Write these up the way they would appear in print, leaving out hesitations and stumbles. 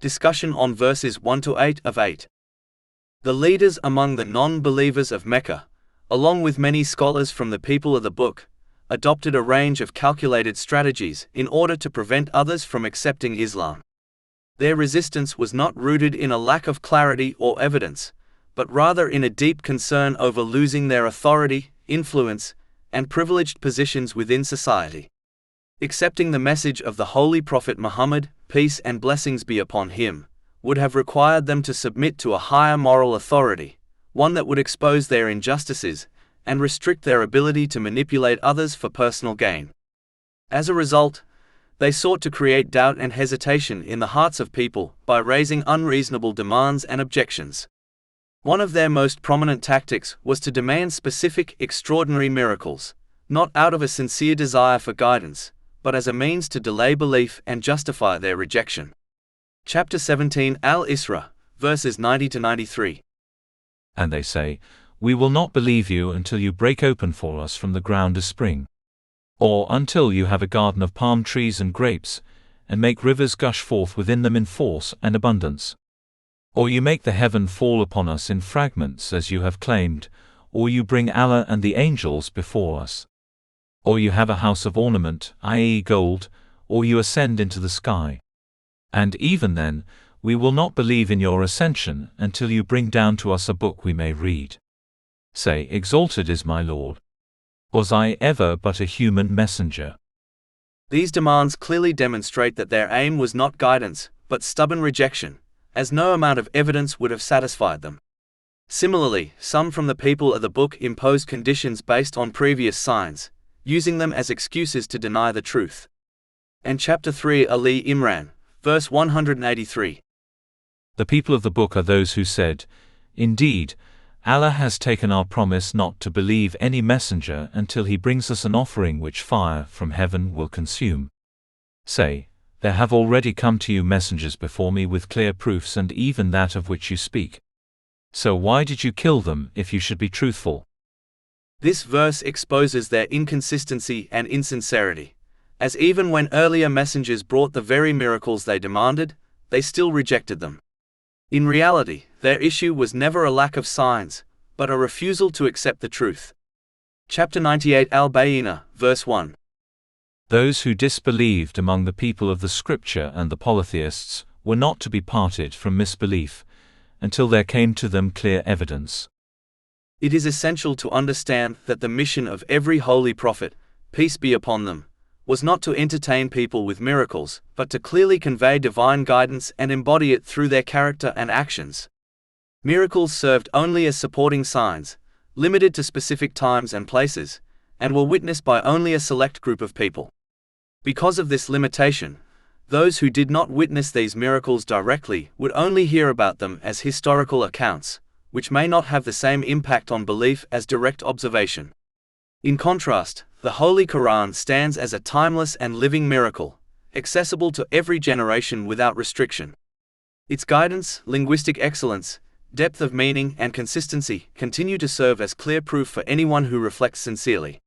Discussion on verses 1 to 8 of 8. The leaders among the non-believers of Mecca, along with many scholars from the people of the book, adopted a range of calculated strategies in order to prevent others from accepting Islam. Their resistance was not rooted in a lack of clarity or evidence, but rather in a deep concern over losing their authority, influence, and privileged positions within society. Accepting the message of the Holy Prophet Muhammad, peace and blessings be upon him, would have required them to submit to a higher moral authority, one that would expose their injustices and restrict their ability to manipulate others for personal gain. As a result, they sought to create doubt and hesitation in the hearts of people by raising unreasonable demands and objections. One of their most prominent tactics was to demand specific, extraordinary miracles, not out of a sincere desire for guidance, but as a means to delay belief and justify their rejection. Chapter 17 Al-Isra, verses 90 to 93. And they say, "We will not believe you until you break open for us from the ground a spring, or until you have a garden of palm trees and grapes, and make rivers gush forth within them in force and abundance. Or you make the heaven fall upon us in fragments as you have claimed, or you bring Allah and the angels before us. Or you have a house of ornament, i.e. gold, or you ascend into the sky. And even then, we will not believe in your ascension until you bring down to us a book we may read. Say, exalted is my Lord. Was I ever but a human messenger?" These demands clearly demonstrate that their aim was not guidance, but stubborn rejection, as no amount of evidence would have satisfied them. Similarly, some from the people of the book imposed conditions based on previous signs, using them as excuses to deny the truth. And chapter 3 Ali Imran, verse 183. The people of the book are those who said, "Indeed, Allah has taken our promise not to believe any messenger until he brings us an offering which fire from heaven will consume." Say, there have already come to you messengers before me with clear proofs and even that of which you speak. So why did you kill them if you should be truthful? This verse exposes their inconsistency and insincerity, as even when earlier messengers brought the very miracles they demanded, they still rejected them. In reality, their issue was never a lack of signs, but a refusal to accept the truth. Chapter 98 Al-Bayyinah, verse 1. Those who disbelieved among the people of the scripture and the polytheists were not to be parted from misbelief, until there came to them clear evidence. It is essential to understand that the mission of every holy prophet, peace be upon them, was not to entertain people with miracles, but to clearly convey divine guidance and embody it through their character and actions. Miracles served only as supporting signs, limited to specific times and places, and were witnessed by only a select group of people. Because of this limitation, those who did not witness these miracles directly would only hear about them as historical accounts, which may not have the same impact on belief as direct observation. In contrast, the Holy Quran stands as a timeless and living miracle, accessible to every generation without restriction. Its guidance, linguistic excellence, depth of meaning and consistency continue to serve as clear proof for anyone who reflects sincerely.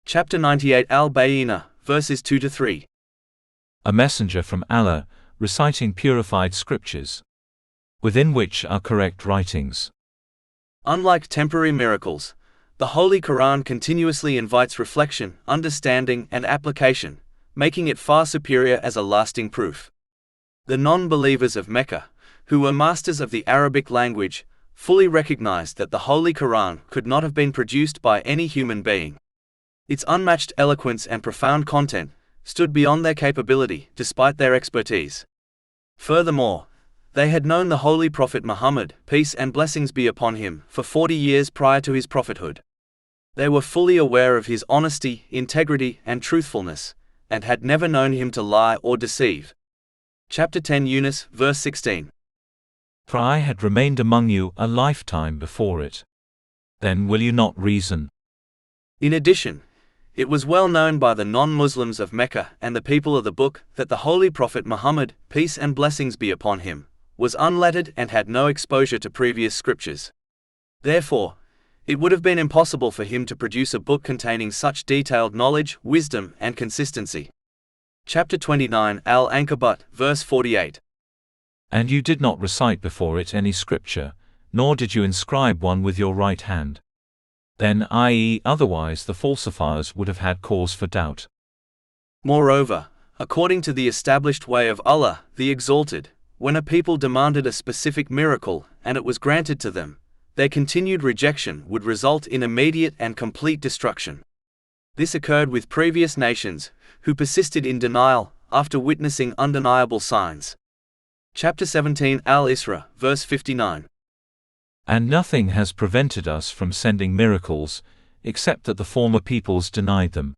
Chapter 98 Al-Bayyinah, verses 2 to 3. A messenger from Allah, reciting purified scriptures, within which are correct writings. Unlike temporary miracles, the Holy Quran continuously invites reflection, understanding, and application, making it far superior as a lasting proof. The non-believers of Mecca, who were masters of the Arabic language, fully recognized that the Holy Quran could not have been produced by any human being. Its unmatched eloquence and profound content stood beyond their capability, despite their expertise. Furthermore, they had known the Holy Prophet Muhammad, peace and blessings be upon him, for 40 years prior to his prophethood. They were fully aware of his honesty, integrity, and truthfulness, and had never known him to lie or deceive. Chapter 10 Yunus, verse 16. For I had remained among you a lifetime before it. Then will you not reason? In addition, it was well known by the non-Muslims of Mecca and the people of the book that the Holy Prophet Muhammad, peace and blessings be upon him, was unlettered and had no exposure to previous scriptures. Therefore, it would have been impossible for him to produce a book containing such detailed knowledge, wisdom, and consistency. Chapter 29 Al-Ankabut, verse 48. And you did not recite before it any scripture, nor did you inscribe one with your right hand. Then, i.e., otherwise the falsifiers would have had cause for doubt. Moreover, according to the established way of Allah, the Exalted, when a people demanded a specific miracle and it was granted to them, their continued rejection would result in immediate and complete destruction. This occurred with previous nations, who persisted in denial after witnessing undeniable signs. Chapter 17 Al-Isra, verse 59. And nothing has prevented us from sending miracles, except that the former peoples denied them.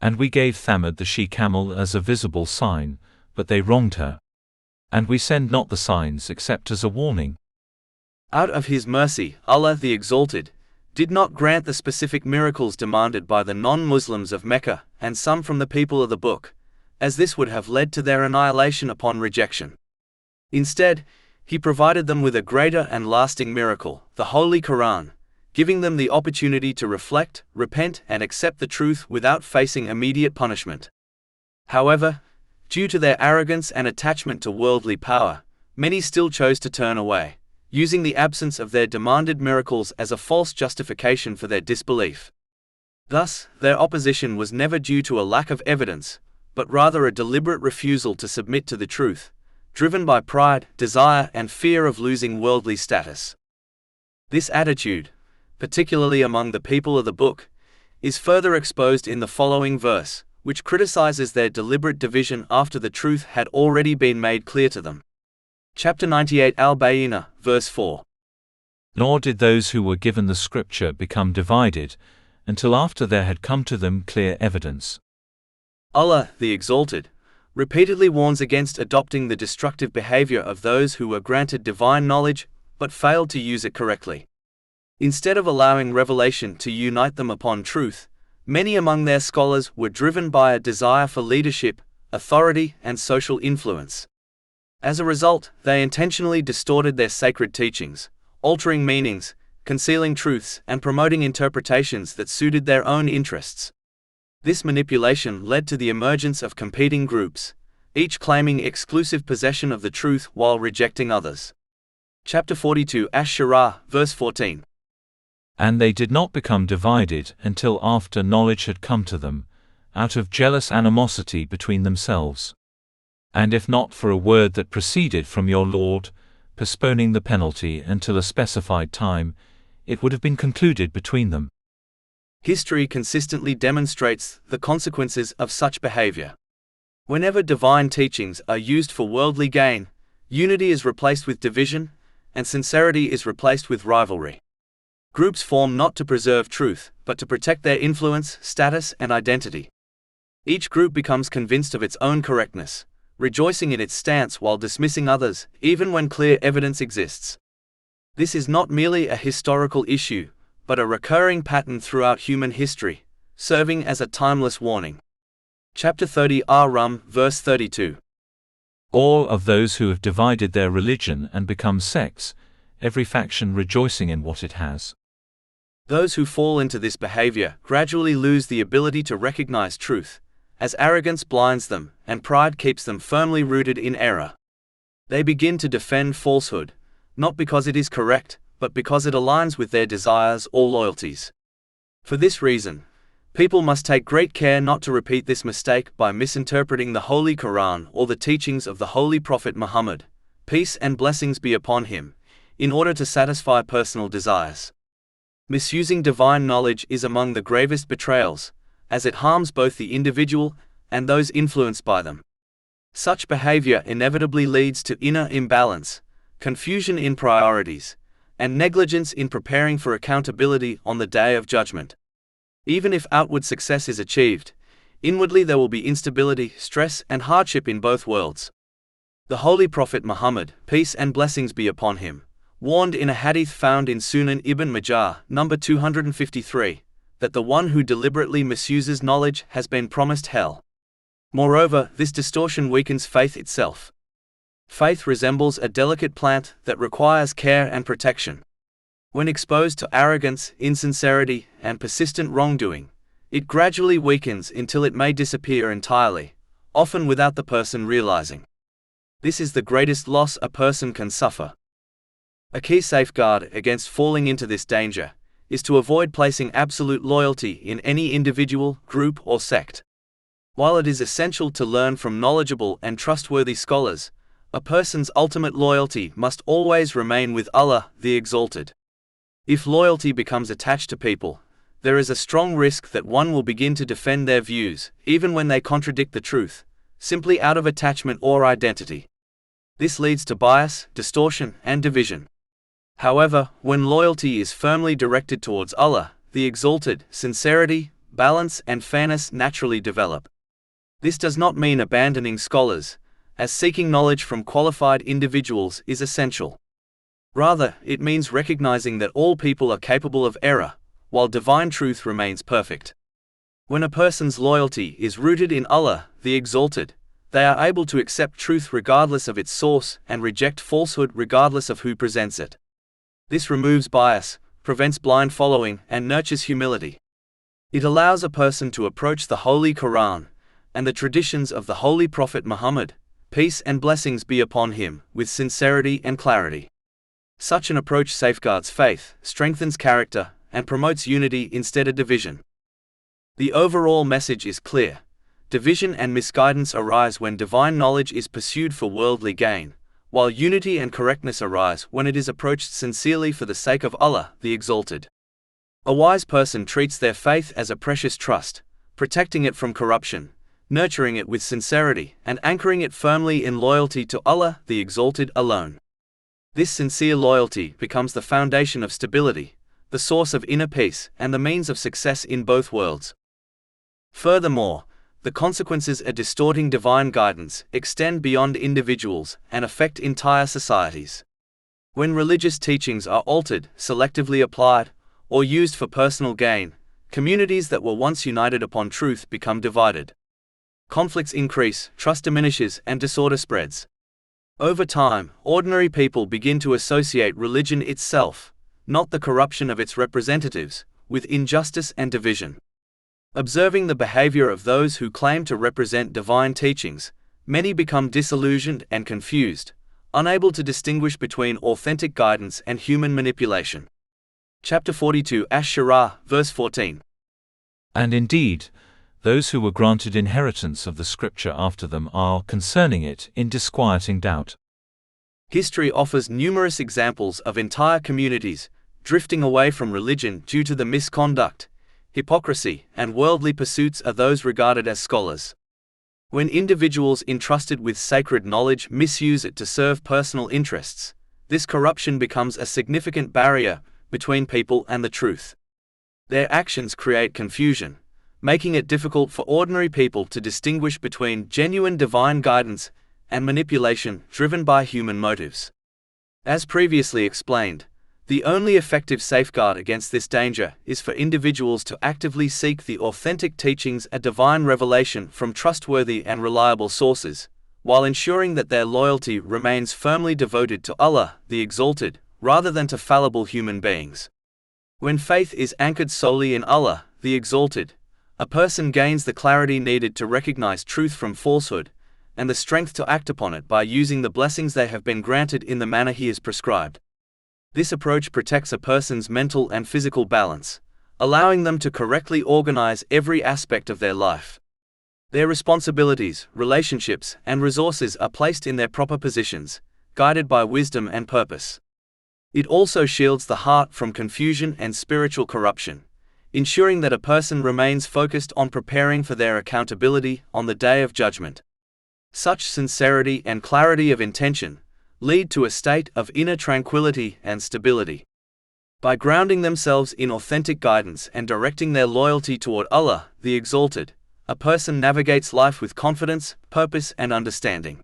And we gave Thamud the she-camel as a visible sign, but they wronged her. And we send not the signs except as a warning. Out of His mercy, Allah the Exalted did not grant the specific miracles demanded by the non-Muslims of Mecca and some from the people of the book, as this would have led to their annihilation upon rejection. Instead, He provided them with a greater and lasting miracle, the Holy Quran, giving them the opportunity to reflect, repent, and accept the truth without facing immediate punishment. However, due to their arrogance and attachment to worldly power, many still chose to turn away, using the absence of their demanded miracles as a false justification for their disbelief. Thus, their opposition was never due to a lack of evidence, but rather a deliberate refusal to submit to the truth, driven by pride, desire, and fear of losing worldly status. This attitude, particularly among the people of the book, is further exposed in the following verse, which criticizes their deliberate division after the truth had already been made clear to them. Chapter 98 Al-Bayyinah, verse 4. Nor did those who were given the scripture become divided, until after there had come to them clear evidence. Allah, the Exalted, repeatedly warns against adopting the destructive behavior of those who were granted divine knowledge, but failed to use it correctly. Instead of allowing revelation to unite them upon truth, many among their scholars were driven by a desire for leadership, authority, and social influence. As a result, they intentionally distorted their sacred teachings, altering meanings, concealing truths, and promoting interpretations that suited their own interests. This manipulation led to the emergence of competing groups, each claiming exclusive possession of the truth while rejecting others. Chapter 42 Ash-Shura, verse 14. And they did not become divided until after knowledge had come to them, out of jealous animosity between themselves. And if not for a word that proceeded from your Lord, postponing the penalty until a specified time, it would have been concluded between them. History consistently demonstrates the consequences of such behavior. Whenever divine teachings are used for worldly gain, unity is replaced with division, and sincerity is replaced with rivalry. Groups form not to preserve truth, but to protect their influence, status, and identity. Each group becomes convinced of its own correctness, rejoicing in its stance while dismissing others, even when clear evidence exists. This is not merely a historical issue, but a recurring pattern throughout human history, serving as a timeless warning. Chapter 30 Ar-Rum, verse 32. All of those who have divided their religion and become sects, every faction rejoicing in what it has. Those who fall into this behavior gradually lose the ability to recognize truth, as arrogance blinds them and pride keeps them firmly rooted in error. They begin to defend falsehood, not because it is correct, but because it aligns with their desires or loyalties. For this reason, people must take great care not to repeat this mistake by misinterpreting the Holy Quran or the teachings of the Holy Prophet Muhammad, peace and blessings be upon him, in order to satisfy personal desires. Misusing divine knowledge is among the gravest betrayals, as it harms both the individual and those influenced by them. Such behavior inevitably leads to inner imbalance, confusion in priorities, and negligence in preparing for accountability on the Day of Judgment. Even if outward success is achieved, inwardly there will be instability, stress, and hardship in both worlds. The Holy Prophet Muhammad, peace and blessings be upon him, warned in a hadith found in Sunan Ibn Majah, number 253, that the one who deliberately misuses knowledge has been promised hell. Moreover, this distortion weakens faith itself. Faith resembles a delicate plant that requires care and protection. When exposed to arrogance, insincerity, and persistent wrongdoing, it gradually weakens until it may disappear entirely, often without the person realizing. This is the greatest loss a person can suffer. A key safeguard against falling into this danger is to avoid placing absolute loyalty in any individual, group, or sect. While it is essential to learn from knowledgeable and trustworthy scholars, a person's ultimate loyalty must always remain with Allah, the Exalted. If loyalty becomes attached to people, there is a strong risk that one will begin to defend their views, even when they contradict the truth, simply out of attachment or identity. This leads to bias, distortion, and division. However, when loyalty is firmly directed towards Allah, the Exalted, sincerity, balance, and fairness naturally develop. This does not mean abandoning scholars, as seeking knowledge from qualified individuals is essential. Rather, it means recognizing that all people are capable of error, while divine truth remains perfect. When a person's loyalty is rooted in Allah, the Exalted, they are able to accept truth regardless of its source and reject falsehood regardless of who presents it. This removes bias, prevents blind following, and nurtures humility. It allows a person to approach the Holy Quran and the traditions of the Holy Prophet Muhammad, peace and blessings be upon him, with sincerity and clarity. Such an approach safeguards faith, strengthens character, and promotes unity instead of division. The overall message is clear. Division and misguidance arise when divine knowledge is pursued for worldly gain, while unity and correctness arise when it is approached sincerely for the sake of Allah, the Exalted. A wise person treats their faith as a precious trust, protecting it from corruption, nurturing it with sincerity, and anchoring it firmly in loyalty to Allah, the Exalted alone. This sincere loyalty becomes the foundation of stability, the source of inner peace, and the means of success in both worlds. Furthermore, the consequences of distorting divine guidance extend beyond individuals and affect entire societies. When religious teachings are altered, selectively applied, or used for personal gain, communities that were once united upon truth become divided. Conflicts increase, trust diminishes, and disorder spreads. Over time, ordinary people begin to associate religion itself, not the corruption of its representatives, with injustice and division. Observing the behavior of those who claim to represent divine teachings, many become disillusioned and confused, unable to distinguish between authentic guidance and human manipulation. Chapter 42 Ash-Shura, verse 14. And indeed, those who were granted inheritance of the scripture after them are, concerning it, in disquieting doubt. History offers numerous examples of entire communities drifting away from religion due to the misconduct, hypocrisy, and worldly pursuits of those regarded as scholars. When individuals entrusted with sacred knowledge misuse it to serve personal interests, this corruption becomes a significant barrier between people and the truth. Their actions create confusion, making it difficult for ordinary people to distinguish between genuine divine guidance and manipulation driven by human motives. As previously explained, the only effective safeguard against this danger is for individuals to actively seek the authentic teachings and divine revelation from trustworthy and reliable sources, while ensuring that their loyalty remains firmly devoted to Allah, the Exalted, rather than to fallible human beings. When faith is anchored solely in Allah, the Exalted, a person gains the clarity needed to recognize truth from falsehood, and the strength to act upon it by using the blessings they have been granted in the manner He has prescribed. This approach protects a person's mental and physical balance, allowing them to correctly organize every aspect of their life. Their responsibilities, relationships, and resources are placed in their proper positions, guided by wisdom and purpose. It also shields the heart from confusion and spiritual corruption, ensuring that a person remains focused on preparing for their accountability on the Day of Judgment. Such sincerity and clarity of intention lead to a state of inner tranquility and stability. By grounding themselves in authentic guidance and directing their loyalty toward Allah, the Exalted, a person navigates life with confidence, purpose, and understanding.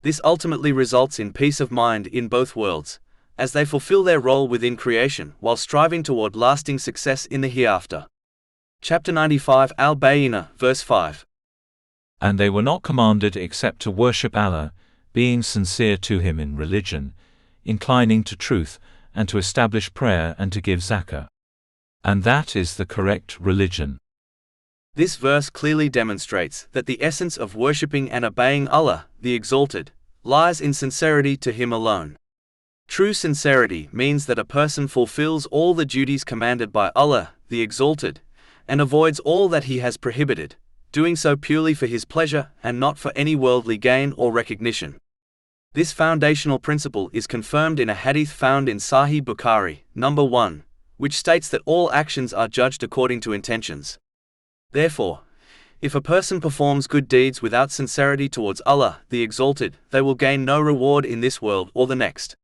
This ultimately results in peace of mind in both worlds, as they fulfill their role within creation while striving toward lasting success in the hereafter. Chapter 95 Al-Bayyinah, verse 5. And they were not commanded except to worship Allah, being sincere to Him in religion, inclining to truth, and to establish prayer and to give zakah. And that is the correct religion. This verse clearly demonstrates that the essence of worshipping and obeying Allah, the Exalted, lies in sincerity to Him alone. True sincerity means that a person fulfills all the duties commanded by Allah, the Exalted, and avoids all that He has prohibited, doing so purely for His pleasure and not for any worldly gain or recognition. This foundational principle is confirmed in a hadith found in Sahih Bukhari, number 1, which states that all actions are judged according to intentions. Therefore, if a person performs good deeds without sincerity towards Allah, the Exalted, they will gain no reward in this world or the next.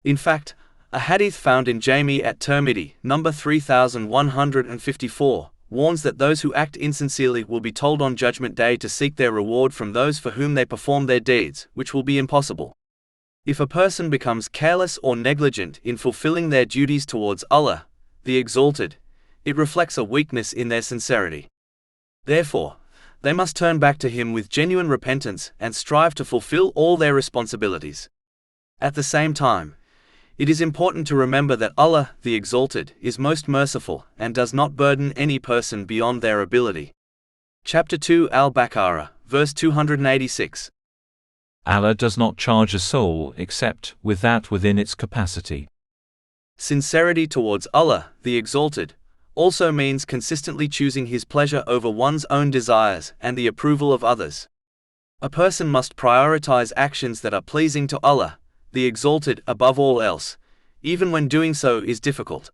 In fact, a hadith found in Jami at Tirmidhi, number 3154, warns that those who act insincerely will be told on Judgment Day to seek their reward from those for whom they perform their deeds, which will be impossible. If a person becomes careless or negligent in fulfilling their duties towards Allah, the Exalted, it reflects a weakness in their sincerity. Therefore, they must turn back to Him with genuine repentance and strive to fulfill all their responsibilities. At the same time, it is important to remember that Allah, the Exalted, is most merciful and does not burden any person beyond their ability. Chapter 2 Al-Baqarah, verse 286. Allah does not charge a soul except with that within its capacity. Sincerity towards Allah, the Exalted, also means consistently choosing His pleasure over one's own desires and the approval of others. A person must prioritize actions that are pleasing to Allah, the Exalted, above all else, even when doing so is difficult.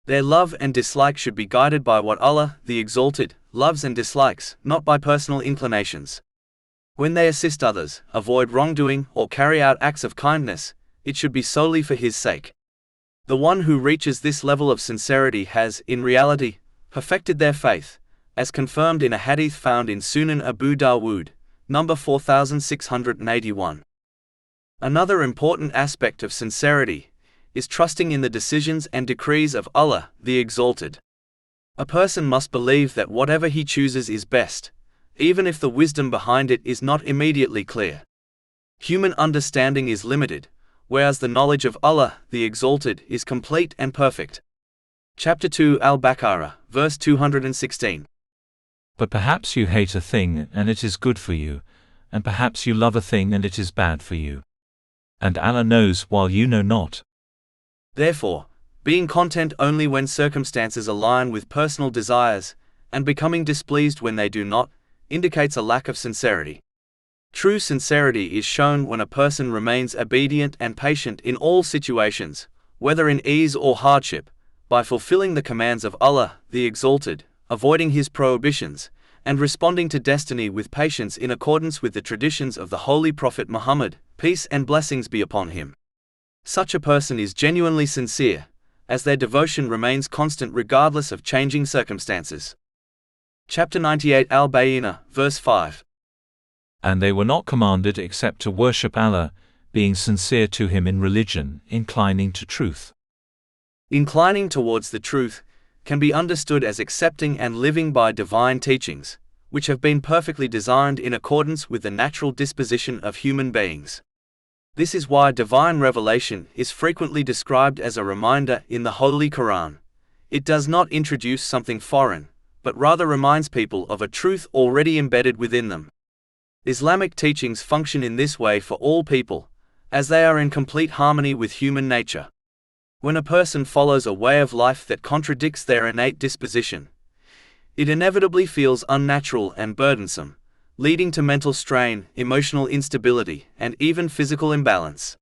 Their love and dislike should be guided by what Allah, the Exalted, loves and dislikes, not by personal inclinations. When they assist others, avoid wrongdoing, or carry out acts of kindness, it should be solely for His sake. The one who reaches this level of sincerity has, in reality, perfected their faith, as confirmed in a hadith found in Sunan Abu Dawood, number 4681. Another important aspect of sincerity is trusting in the decisions and decrees of Allah, the Exalted. A person must believe that whatever he chooses is best, even if the wisdom behind it is not immediately clear. Human understanding is limited, whereas the knowledge of Allah, the Exalted, is complete and perfect. Chapter 2 Al-Baqarah, verse 216. But perhaps you hate a thing and it is good for you, and perhaps you love a thing and it is bad for you. And Allah knows while you know not. Therefore, being content only when circumstances align with personal desires, and becoming displeased when they do not, indicates a lack of sincerity. True sincerity is shown when a person remains obedient and patient in all situations, whether in ease or hardship, by fulfilling the commands of Allah, the Exalted, avoiding His prohibitions, and responding to destiny with patience in accordance with the traditions of the Holy Prophet Muhammad, peace and blessings be upon him. Such a person is genuinely sincere, as their devotion remains constant regardless of changing circumstances. Chapter 98 Al-Bayyinah, verse 5. And they were not commanded except to worship Allah, being sincere to Him in religion, inclining to truth. Inclining towards the truth can be understood as accepting and living by divine teachings, which have been perfectly designed in accordance with the natural disposition of human beings. This is why divine revelation is frequently described as a reminder in the Holy Quran. It does not introduce something foreign, but rather reminds people of a truth already embedded within them. Islamic teachings function in this way for all people, as they are in complete harmony with human nature. When a person follows a way of life that contradicts their innate disposition, it inevitably feels unnatural and burdensome, leading to mental strain, emotional instability, and even physical imbalance.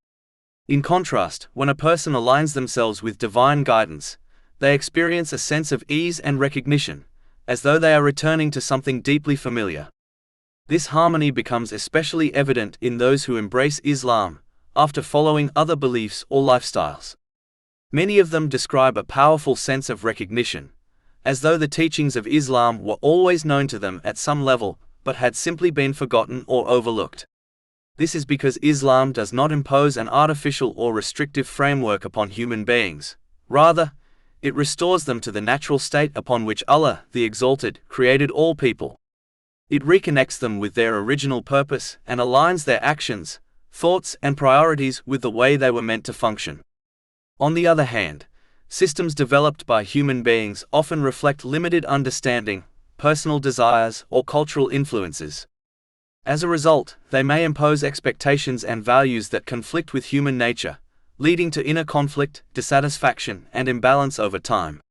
In contrast, when a person aligns themselves with divine guidance, they experience a sense of ease and recognition, as though they are returning to something deeply familiar. This harmony becomes especially evident in those who embrace Islam, after following other beliefs or lifestyles. Many of them describe a powerful sense of recognition, as though the teachings of Islam were always known to them at some level, but had simply been forgotten or overlooked. This is because Islam does not impose an artificial or restrictive framework upon human beings. Rather, it restores them to the natural state upon which Allah, the Exalted, created all people. It reconnects them with their original purpose and aligns their actions, thoughts, and priorities with the way they were meant to function. On the other hand, systems developed by human beings often reflect limited understanding, personal desires, or cultural influences. As a result, they may impose expectations and values that conflict with human nature, leading to inner conflict, dissatisfaction, and imbalance over time.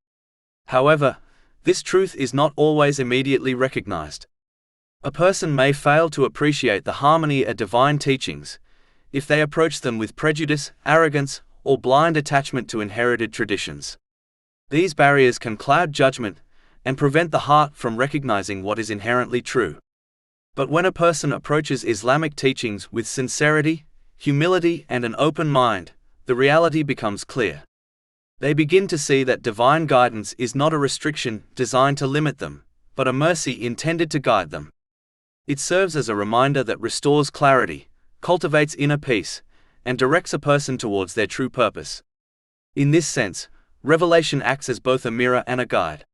However, this truth is not always immediately recognized. A person may fail to appreciate the harmony of divine teachings if they approach them with prejudice, arrogance, or blind attachment to inherited traditions. These barriers can cloud judgment and prevent the heart from recognizing what is inherently true. But when a person approaches Islamic teachings with sincerity, humility, and an open mind, the reality becomes clear. They begin to see that divine guidance is not a restriction designed to limit them, but a mercy intended to guide them. It serves as a reminder that restores clarity, cultivates inner peace, and directs a person towards their true purpose. In this sense, revelation acts as both a mirror and a guide.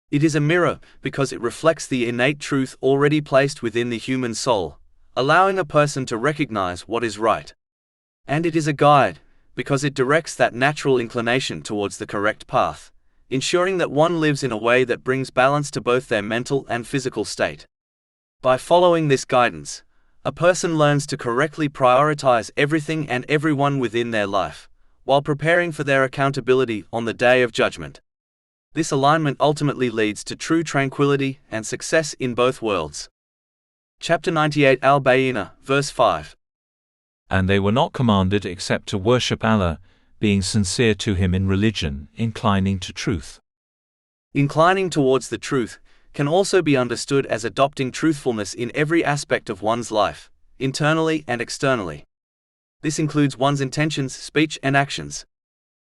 It is a mirror because it reflects the innate truth already placed within the human soul, allowing a person to recognize what is right. And it is a guide because it directs that natural inclination towards the correct path, ensuring that one lives in a way that brings balance to both their mental and physical state. By following this guidance, a person learns to correctly prioritize everything and everyone within their life, while preparing for their accountability on the day of judgment. This alignment ultimately leads to true tranquility and success in both worlds. Chapter 98 Al-Bayyinah, verse 5. And they were not commanded except to worship Allah, being sincere to Him in religion, inclining to truth. Inclining towards the truth can also be understood as adopting truthfulness in every aspect of one's life, internally and externally. This includes one's intentions, speech, and actions.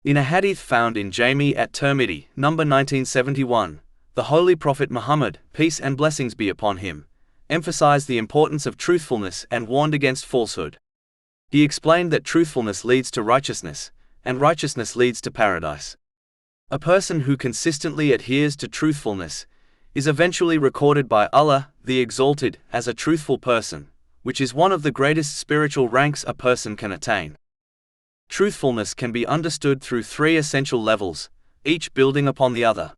In a hadith found in Jami at-Tirmidhi, number 1971, the Holy Prophet Muhammad, peace and blessings be upon him, emphasized the importance of truthfulness and warned against falsehood. He explained that truthfulness leads to righteousness, and righteousness leads to paradise. A person who consistently adheres to truthfulness is eventually recorded by Allah, the Exalted, as a truthful person, which is one of the greatest spiritual ranks a person can attain. Truthfulness can be understood through three essential levels, each building upon the other.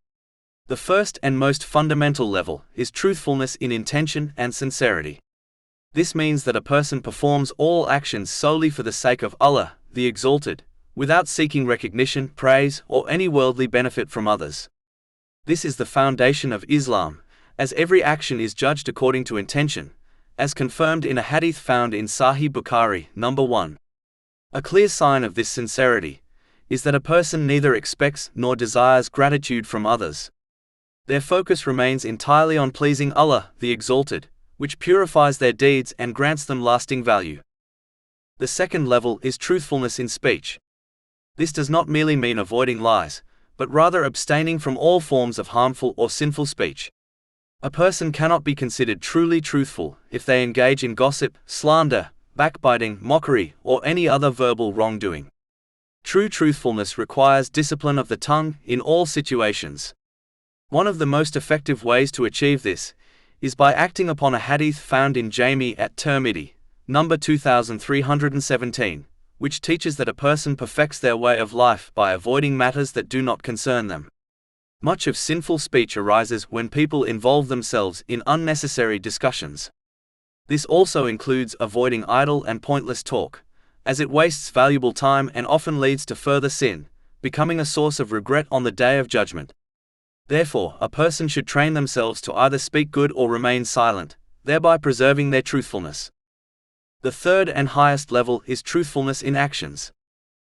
The first and most fundamental level is truthfulness in intention and sincerity. This means that a person performs all actions solely for the sake of Allah, the Exalted, without seeking recognition, praise, or any worldly benefit from others. This is the foundation of Islam, as every action is judged according to intention, as confirmed in a hadith found in Sahih Bukhari, number 1. A clear sign of this sincerity is that a person neither expects nor desires gratitude from others. Their focus remains entirely on pleasing Allah, the Exalted, which purifies their deeds and grants them lasting value. The second level is truthfulness in speech. This does not merely mean avoiding lies, but rather abstaining from all forms of harmful or sinful speech. A person cannot be considered truly truthful if they engage in gossip, slander, backbiting, mockery, or any other verbal wrongdoing. True truthfulness requires discipline of the tongue in all situations. One of the most effective ways to achieve this is by acting upon a hadith found in Jami at-Tirmidhi, number 2317, which teaches that a person perfects their way of life by avoiding matters that do not concern them. Much of sinful speech arises when people involve themselves in unnecessary discussions. This also includes avoiding idle and pointless talk, as it wastes valuable time and often leads to further sin, becoming a source of regret on the day of judgment. Therefore, a person should train themselves to either speak good or remain silent, thereby preserving their truthfulness. The third and highest level is truthfulness in actions.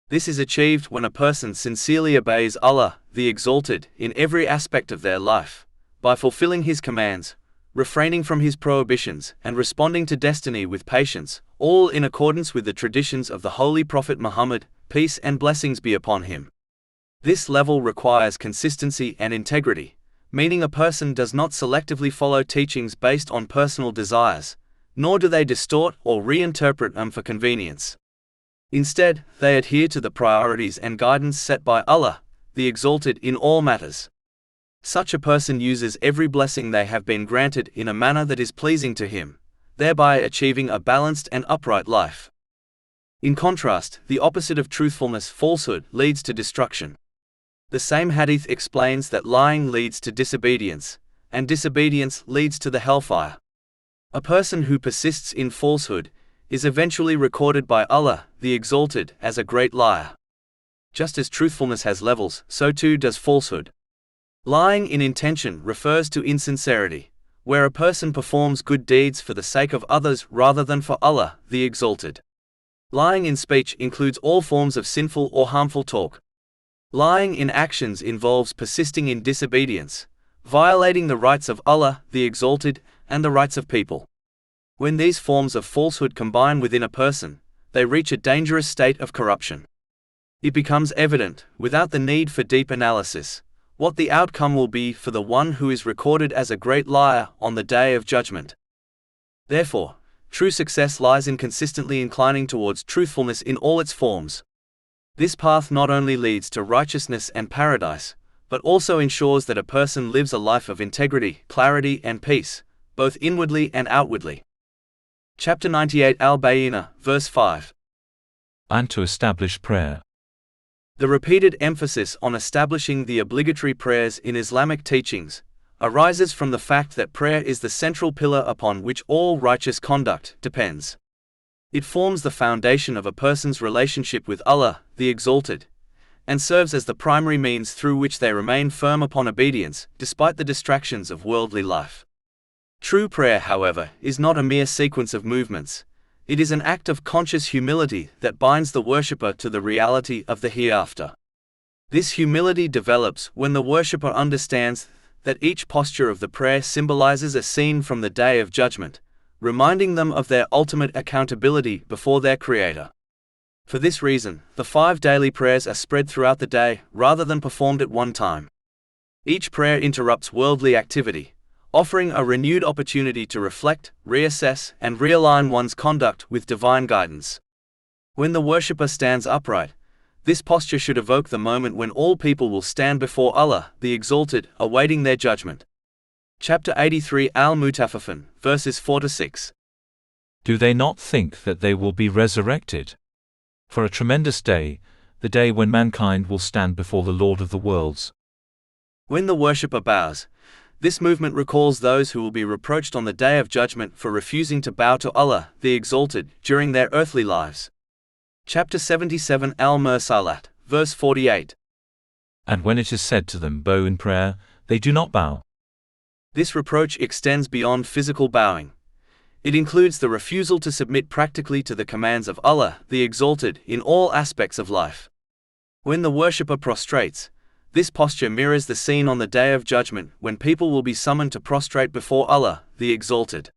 This is achieved when a person sincerely obeys Allah, the Exalted, in every aspect of their life, by fulfilling His commands, refraining from His prohibitions, and responding to destiny with patience, all in accordance with the traditions of the Holy Prophet Muhammad, peace and blessings be upon him. This level requires consistency and integrity, meaning a person does not selectively follow teachings based on personal desires, nor do they distort or reinterpret them for convenience. Instead, they adhere to the priorities and guidance set by Allah, the Exalted, in all matters. Such a person uses every blessing they have been granted in a manner that is pleasing to Him, thereby achieving a balanced and upright life. In contrast, the opposite of truthfulness, falsehood, leads to destruction. The same hadith explains that lying leads to disobedience, and disobedience leads to the hellfire. A person who persists in falsehood is eventually recorded by Allah, the Exalted, as a great liar. Just as truthfulness has levels, so too does falsehood. Lying in intention refers to insincerity, where a person performs good deeds for the sake of others rather than for Allah, the Exalted. Lying in speech includes all forms of sinful or harmful talk. Lying in actions involves persisting in disobedience, violating the rights of Allah, the Exalted, and the rights of people. When these forms of falsehood combine within a person, they reach a dangerous state of corruption. It becomes evident, without the need for deep analysis, what the outcome will be for the one who is recorded as a great liar on the Day of Judgment. Therefore, true success lies in consistently inclining towards truthfulness in all its forms. This path not only leads to righteousness and paradise, but also ensures that a person lives a life of integrity, clarity, and peace, both inwardly and outwardly. Chapter 98 Al-Bayyinah, verse 5. And to establish prayer. The repeated emphasis on establishing the obligatory prayers in Islamic teachings arises from the fact that prayer is the central pillar upon which all righteous conduct depends. It forms the foundation of a person's relationship with Allah, the Exalted, and serves as the primary means through which they remain firm upon obedience, despite the distractions of worldly life. True prayer, however, is not a mere sequence of movements. It is an act of conscious humility that binds the worshipper to the reality of the hereafter. This humility develops when the worshipper understands that each posture of the prayer symbolizes a scene from the Day of Judgment, reminding them of their ultimate accountability before their Creator. For this reason, the 5 daily prayers are spread throughout the day, rather than performed at one time. Each prayer interrupts worldly activity, offering a renewed opportunity to reflect, reassess, and realign one's conduct with divine guidance. When the worshipper stands upright, this posture should evoke the moment when all people will stand before Allah, the Exalted, awaiting their judgment. Chapter 83 Al-Mutaffifin, verses 4-6. Do they not think that they will be resurrected? For a tremendous day, the day when mankind will stand before the Lord of the worlds. When the worshipper bows, this movement recalls those who will be reproached on the Day of Judgment for refusing to bow to Allah, the Exalted, during their earthly lives. Chapter 77 Al-Mursalat, verse 48. And when it is said to them, bow in prayer, they do not bow. This reproach extends beyond physical bowing. It includes the refusal to submit practically to the commands of Allah, the Exalted, in all aspects of life. When the worshipper prostrates, this posture mirrors the scene on the Day of Judgment when people will be summoned to prostrate before Allah, the Exalted.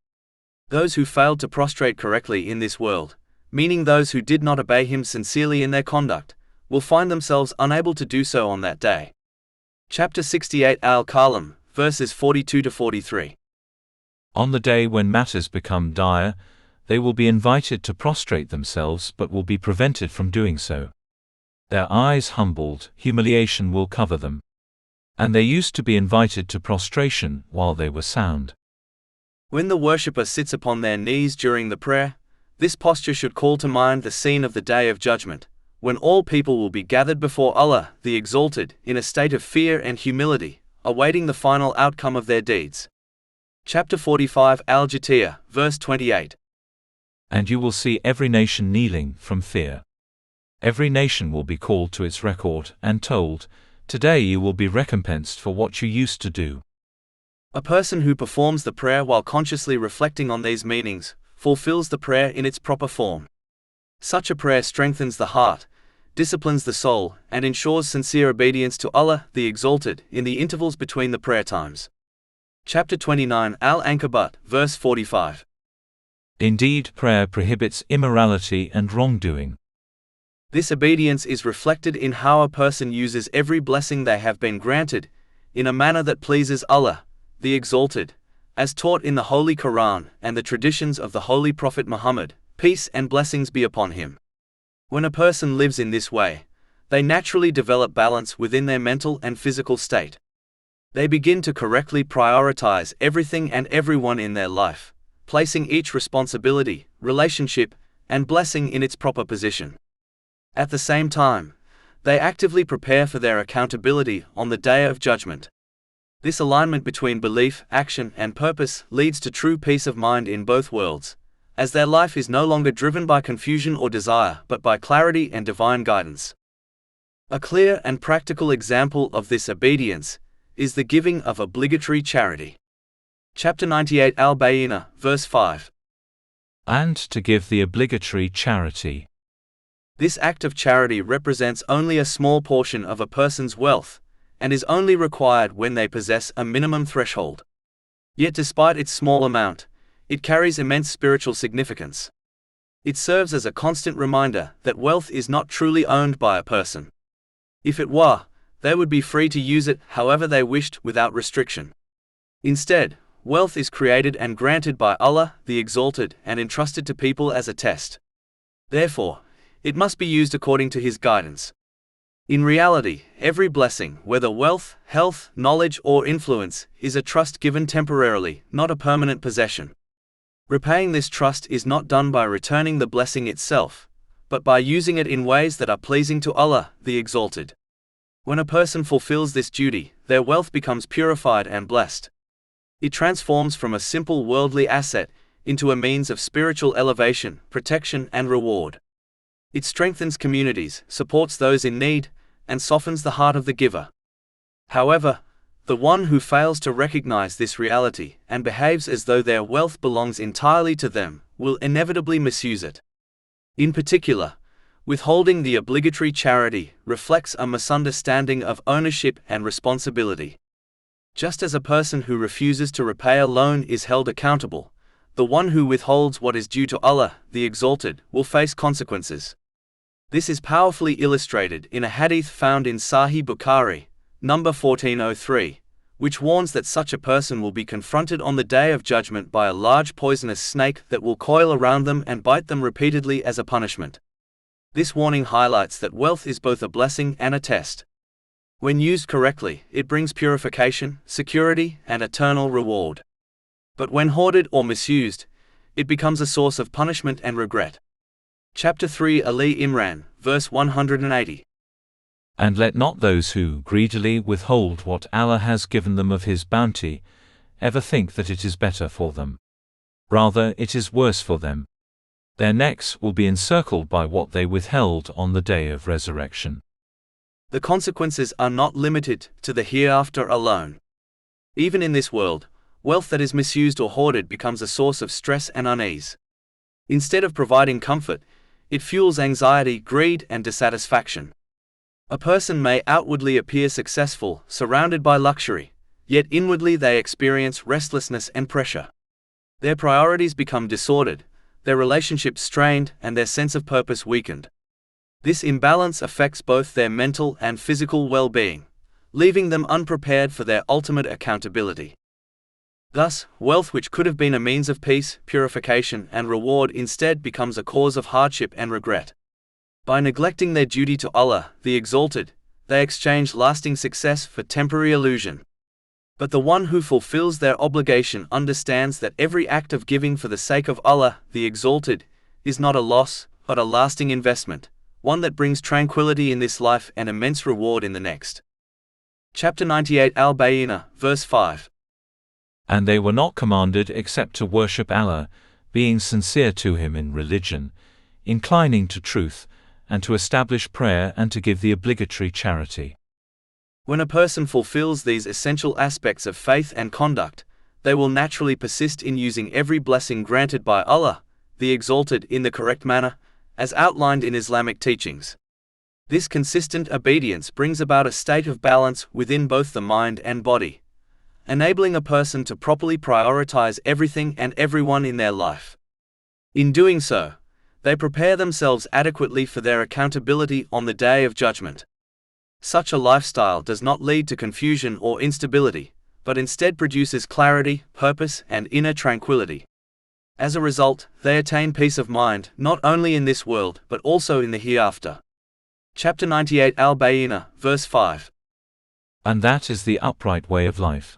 Those who failed to prostrate correctly in this world, meaning those who did not obey Him sincerely in their conduct, will find themselves unable to do so on that day. Chapter 68 Al-Kalam, verses 42-43. On the day when matters become dire, they will be invited to prostrate themselves but will be prevented from doing so. Their eyes humbled, humiliation will cover them. And they used to be invited to prostration while they were sound. When the worshipper sits upon their knees during the prayer, this posture should call to mind the scene of the Day of Judgment, when all people will be gathered before Allah, the Exalted, in a state of fear and humility, awaiting the final outcome of their deeds. Chapter 45 Al-Jatiyah, verse 28. And you will see every nation kneeling from fear. Every nation will be called to its record and told, today you will be recompensed for what you used to do. A person who performs the prayer while consciously reflecting on these meanings, fulfills the prayer in its proper form. Such a prayer strengthens the heart, disciplines the soul, and ensures sincere obedience to Allah, the Exalted, in the intervals between the prayer times. Chapter 29 Al-Ankabut, verse 45. Indeed, prayer prohibits immorality and wrongdoing. This obedience is reflected in how a person uses every blessing they have been granted, in a manner that pleases Allah, the Exalted, as taught in the Holy Quran and the traditions of the Holy Prophet Muhammad, peace and blessings be upon him. When a person lives in this way, they naturally develop balance within their mental and physical state. They begin to correctly prioritize everything and everyone in their life, placing each responsibility, relationship, and blessing in its proper position. At the same time, they actively prepare for their accountability on the Day of Judgment. This alignment between belief, action, and purpose leads to true peace of mind in both worlds, as their life is no longer driven by confusion or desire but by clarity and divine guidance. A clear and practical example of this obedience is the giving of obligatory charity. Chapter 98 Bayyinah, verse 5. And to give the obligatory charity. This act of charity represents only a small portion of a person's wealth, and is only required when they possess a minimum threshold. Yet despite its small amount, it carries immense spiritual significance. It serves as a constant reminder that wealth is not truly owned by a person. If it were, they would be free to use it however they wished without restriction. Instead, wealth is created and granted by Allah, the Exalted, and entrusted to people as a test. Therefore, it must be used according to His guidance. In reality, every blessing, whether wealth, health, knowledge, or influence, is a trust given temporarily, not a permanent possession. Repaying this trust is not done by returning the blessing itself, but by using it in ways that are pleasing to Allah, the Exalted. When a person fulfills this duty, their wealth becomes purified and blessed. It transforms from a simple worldly asset into a means of spiritual elevation, protection, and reward. It strengthens communities, supports those in need, and softens the heart of the giver. However, the one who fails to recognize this reality and behaves as though their wealth belongs entirely to them will inevitably misuse it. In particular, withholding the obligatory charity reflects a misunderstanding of ownership and responsibility. Just as a person who refuses to repay a loan is held accountable, the one who withholds what is due to Allah, the Exalted, will face consequences. This is powerfully illustrated in a hadith found in Sahih Bukhari, number 1403, which warns that such a person will be confronted on the Day of Judgment by a large poisonous snake that will coil around them and bite them repeatedly as a punishment. This warning highlights that wealth is both a blessing and a test. When used correctly, it brings purification, security, and eternal reward. But when hoarded or misused, it becomes a source of punishment and regret. Chapter 3 Ali Imran, verse 180. And let not those who greedily withhold what Allah has given them of His bounty ever think that it is better for them. Rather, it is worse for them. Their necks will be encircled by what they withheld on the day of resurrection. The consequences are not limited to the hereafter alone. Even in this world, wealth that is misused or hoarded becomes a source of stress and unease. Instead of providing comfort, it fuels anxiety, greed, and dissatisfaction. A person may outwardly appear successful, surrounded by luxury, yet inwardly they experience restlessness and pressure. Their priorities become disordered, their relationships strained, and their sense of purpose weakened. This imbalance affects both their mental and physical well-being, leaving them unprepared for their ultimate accountability. Thus, wealth which could have been a means of peace, purification, and reward instead becomes a cause of hardship and regret. By neglecting their duty to Allah, the Exalted, they exchange lasting success for temporary illusion. But the one who fulfills their obligation understands that every act of giving for the sake of Allah, the Exalted, is not a loss, but a lasting investment, one that brings tranquility in this life and immense reward in the next. Chapter 98 Bayyinah, verse 5. And they were not commanded except to worship Allah, being sincere to Him in religion, inclining to truth, and to establish prayer and to give the obligatory charity. When a person fulfills these essential aspects of faith and conduct, they will naturally persist in using every blessing granted by Allah, the Exalted, in the correct manner, as outlined in Islamic teachings. This consistent obedience brings about a state of balance within both the mind and body, enabling a person to properly prioritize everything and everyone in their life. In doing so, they prepare themselves adequately for their accountability on the Day of Judgment. Such a lifestyle does not lead to confusion or instability, but instead produces clarity, purpose, and inner tranquility. As a result, they attain peace of mind not only in this world but also in the hereafter. Chapter 98 Bayyinah, verse 5. And that is the upright way of life.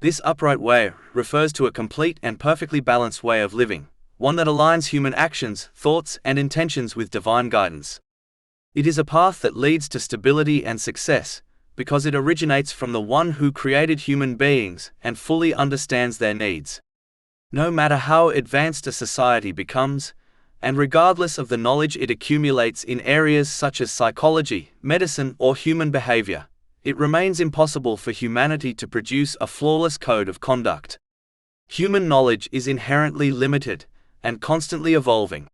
This upright way refers to a complete and perfectly balanced way of living, one that aligns human actions, thoughts, and intentions with divine guidance. It is a path that leads to stability and success, because it originates from the one who created human beings and fully understands their needs. No matter how advanced a society becomes, and regardless of the knowledge it accumulates in areas such as psychology, medicine, or human behavior, it remains impossible for humanity to produce a flawless code of conduct. Human knowledge is inherently limited and constantly evolving.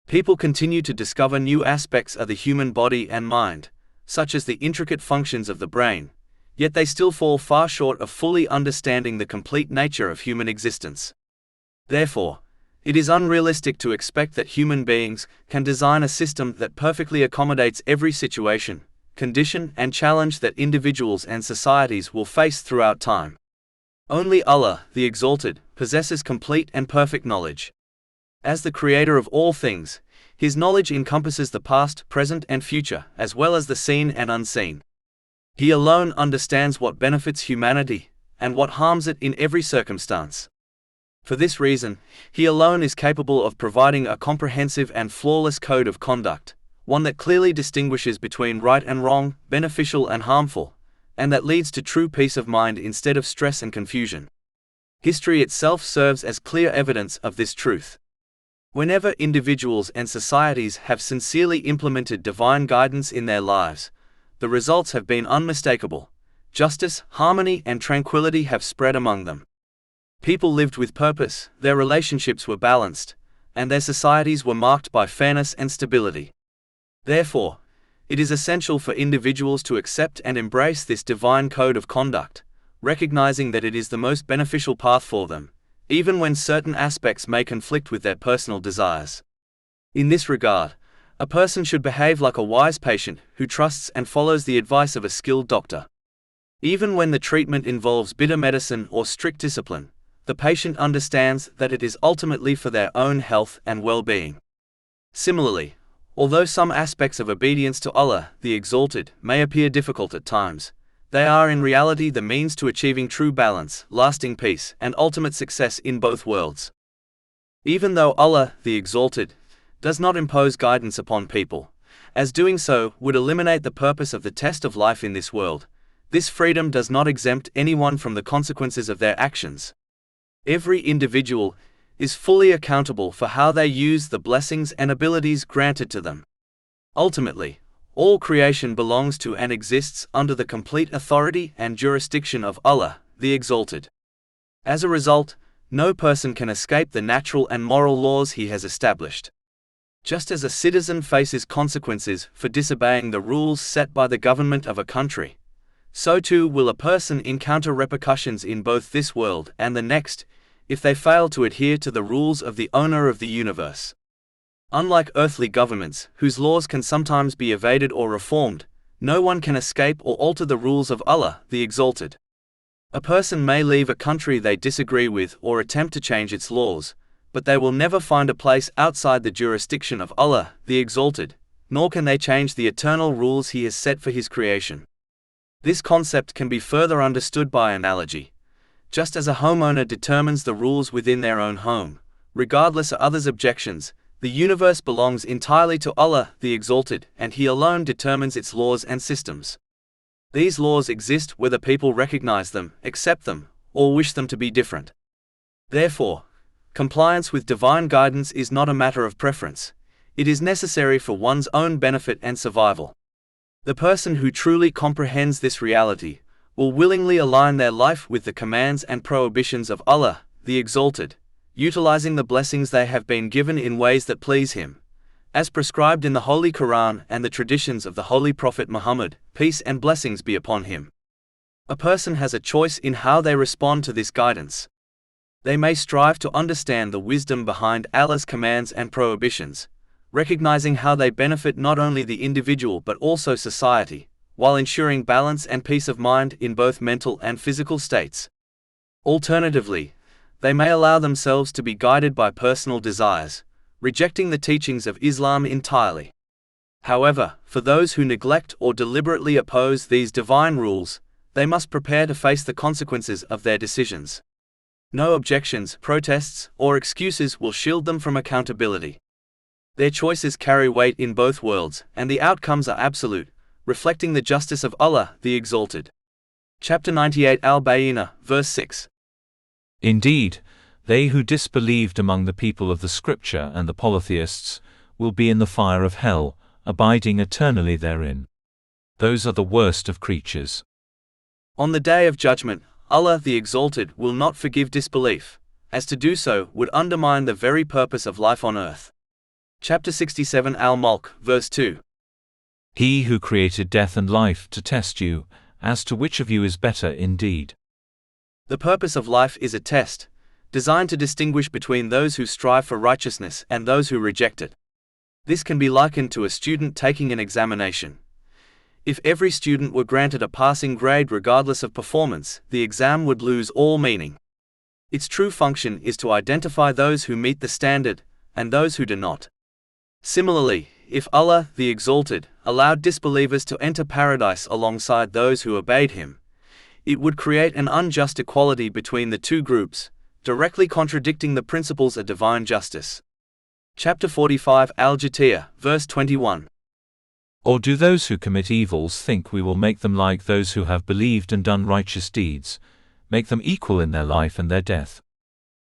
People continue to discover new aspects of the human body and mind, such as the intricate functions of the brain, yet they still fall far short of fully understanding the complete nature of human existence. Therefore, it is unrealistic to expect that human beings can design a system that perfectly accommodates every situation, condition, and challenge that individuals and societies will face throughout time. Only Allah, the Exalted, possesses complete and perfect knowledge. As the creator of all things, his knowledge encompasses the past, present, and future, as well as the seen and unseen. He alone understands what benefits humanity and what harms it in every circumstance. For this reason, he alone is capable of providing a comprehensive and flawless code of conduct, one that clearly distinguishes between right and wrong, beneficial and harmful, and that leads to true peace of mind instead of stress and confusion. History itself serves as clear evidence of this truth. Whenever individuals and societies have sincerely implemented divine guidance in their lives, the results have been unmistakable. Justice, harmony, and tranquility have spread among them. People lived with purpose, their relationships were balanced, and their societies were marked by fairness and stability. Therefore, it is essential for individuals to accept and embrace this divine code of conduct, recognizing that it is the most beneficial path for them, even when certain aspects may conflict with their personal desires. In this regard, a person should behave like a wise patient who trusts and follows the advice of a skilled doctor. Even when the treatment involves bitter medicine or strict discipline, the patient understands that it is ultimately for their own health and well-being. Similarly, although some aspects of obedience to Allah, the Exalted, may appear difficult at times, they are in reality the means to achieving true balance, lasting peace, and ultimate success in both worlds. Even though Allah, the Exalted, does not impose guidance upon people, as doing so would eliminate the purpose of the test of life in this world, this freedom does not exempt anyone from the consequences of their actions. Every individual is fully accountable for how they use the blessings and abilities granted to them. Ultimately, all creation belongs to and exists under the complete authority and jurisdiction of Allah, the Exalted. As a result, no person can escape the natural and moral laws he has established. Just as a citizen faces consequences for disobeying the rules set by the government of a country, so too will a person encounter repercussions in both this world and the next, if they fail to adhere to the rules of the owner of the universe. Unlike earthly governments, whose laws can sometimes be evaded or reformed, no one can escape or alter the rules of Allah, the Exalted. A person may leave a country they disagree with or attempt to change its laws, but they will never find a place outside the jurisdiction of Allah, the Exalted, nor can they change the eternal rules He has set for His creation. This concept can be further understood by analogy. Just as a homeowner determines the rules within their own home, regardless of others' objections, the universe belongs entirely to Allah, the Exalted, and He alone determines its laws and systems. These laws exist whether people recognize them, accept them, or wish them to be different. Therefore, compliance with divine guidance is not a matter of preference. It is necessary for one's own benefit and survival. The person who truly comprehends this reality will willingly align their life with the commands and prohibitions of Allah, the Exalted, utilizing the blessings they have been given in ways that please Him, as prescribed in the Holy Quran and the traditions of the Holy Prophet Muhammad, peace and blessings be upon him. A person has a choice in how they respond to this guidance. They may strive to understand the wisdom behind Allah's commands and prohibitions, recognizing how they benefit not only the individual but also society, while ensuring balance and peace of mind in both mental and physical states. Alternatively, they may allow themselves to be guided by personal desires, rejecting the teachings of Islam entirely. However, for those who neglect or deliberately oppose these divine rules, they must prepare to face the consequences of their decisions. No objections, protests, or excuses will shield them from accountability. Their choices carry weight in both worlds, and the outcomes are absolute, reflecting the justice of Allah, the Exalted. Chapter 98 Al-Bayyinah, verse 6. Indeed, they who disbelieved among the people of the Scripture and the polytheists will be in the fire of hell, abiding eternally therein. Those are the worst of creatures. On the Day of Judgment, Allah the Exalted will not forgive disbelief, as to do so would undermine the very purpose of life on earth. Chapter 67 Al-Mulk, verse 2. He who created death and life to test you, as to which of you is better indeed. The purpose of life is a test, designed to distinguish between those who strive for righteousness and those who reject it. This can be likened to a student taking an examination. If every student were granted a passing grade regardless of performance, the exam would lose all meaning. Its true function is to identify those who meet the standard, and those who do not. Similarly, if Allah, the Exalted, allowed disbelievers to enter paradise alongside those who obeyed Him, it would create an unjust equality between the two groups, directly contradicting the principles of divine justice. Chapter 45 Al-Jatiyah, verse 21. Or do those who commit evils think we will make them like those who have believed and done righteous deeds, make them equal in their life and their death?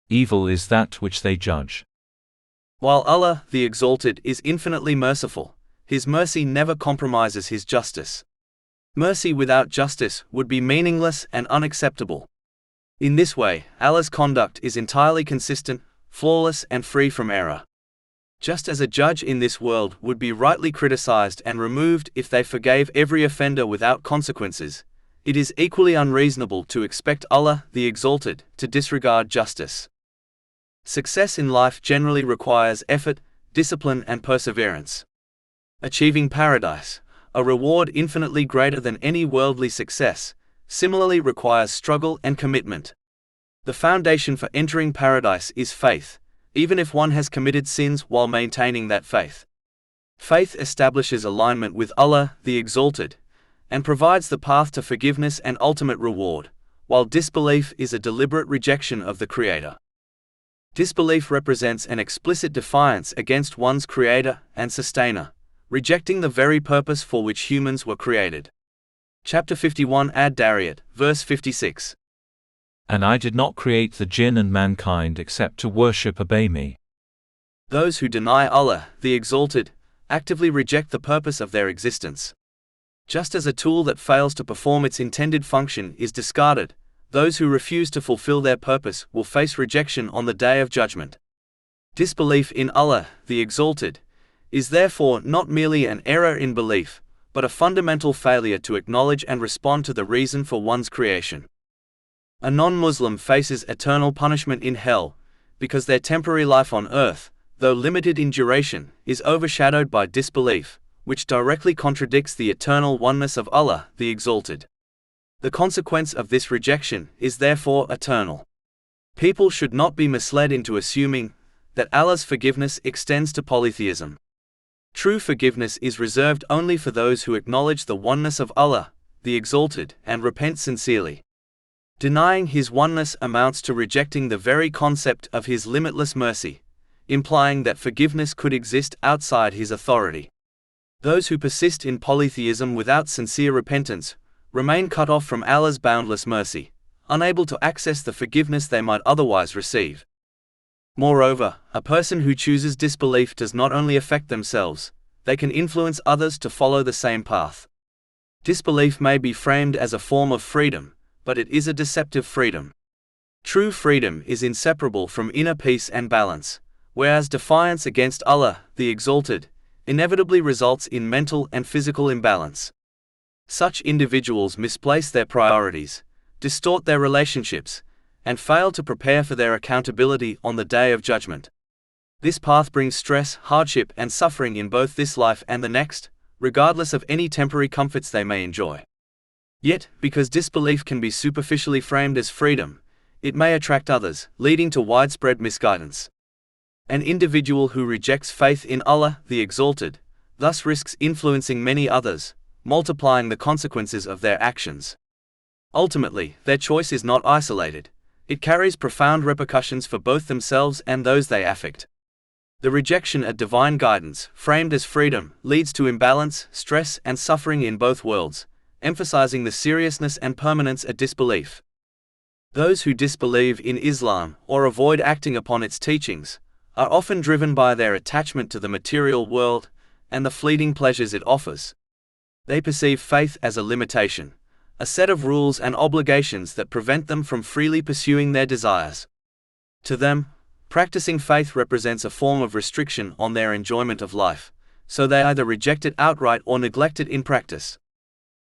Evil is that which they judge. While Allah, the Exalted, is infinitely merciful, His mercy never compromises His justice. Mercy without justice would be meaningless and unacceptable. In this way, Allah's conduct is entirely consistent, flawless and free from error. Just as a judge in this world would be rightly criticized and removed if they forgave every offender without consequences, it is equally unreasonable to expect Allah, the Exalted, to disregard justice. Success in life generally requires effort, discipline and perseverance. Achieving paradise, a reward infinitely greater than any worldly success, similarly requires struggle and commitment. The foundation for entering paradise is faith, even if one has committed sins while maintaining that faith. Faith establishes alignment with Allah, the Exalted, and provides the path to forgiveness and ultimate reward, while disbelief is a deliberate rejection of the Creator. Disbelief represents an explicit defiance against one's Creator and Sustainer, rejecting the very purpose for which humans were created. Chapter 51 Ad-Dariyat, verse 56. And I did not create the jinn and mankind except to obey me. Those who deny Allah, the Exalted, actively reject the purpose of their existence. Just as a tool that fails to perform its intended function is discarded, those who refuse to fulfill their purpose will face rejection on the Day of Judgment. Disbelief in Allah, the Exalted, is therefore not merely an error in belief, but a fundamental failure to acknowledge and respond to the reason for one's creation. A non-Muslim faces eternal punishment in hell, because their temporary life on earth, though limited in duration, is overshadowed by disbelief, which directly contradicts the eternal oneness of Allah, the Exalted. The consequence of this rejection is therefore eternal. People should not be misled into assuming that Allah's forgiveness extends to polytheism. True forgiveness is reserved only for those who acknowledge the oneness of Allah, the Exalted, and repent sincerely. Denying His oneness amounts to rejecting the very concept of His limitless mercy, implying that forgiveness could exist outside His authority. Those who persist in polytheism without sincere repentance remain cut off from Allah's boundless mercy, unable to access the forgiveness they might otherwise receive. Moreover, a person who chooses disbelief does not only affect themselves, they can influence others to follow the same path. Disbelief may be framed as a form of freedom, but it is a deceptive freedom. True freedom is inseparable from inner peace and balance, whereas defiance against Allah, the Exalted, inevitably results in mental and physical imbalance. Such individuals misplace their priorities, distort their relationships, and fail to prepare for their accountability on the Day of Judgment. This path brings stress, hardship, and suffering in both this life and the next, regardless of any temporary comforts they may enjoy. Yet, because disbelief can be superficially framed as freedom, it may attract others, leading to widespread misguidance. An individual who rejects faith in Allah, the Exalted, thus risks influencing many others, multiplying the consequences of their actions. Ultimately, their choice is not isolated. It carries profound repercussions for both themselves and those they affect. The rejection of divine guidance, framed as freedom, leads to imbalance, stress, and suffering in both worlds, emphasizing the seriousness and permanence of disbelief. Those who disbelieve in Islam or avoid acting upon its teachings are often driven by their attachment to the material world and the fleeting pleasures it offers. They perceive faith as a limitation, a set of rules and obligations that prevent them from freely pursuing their desires. To them, practicing faith represents a form of restriction on their enjoyment of life, so they either reject it outright or neglect it in practice.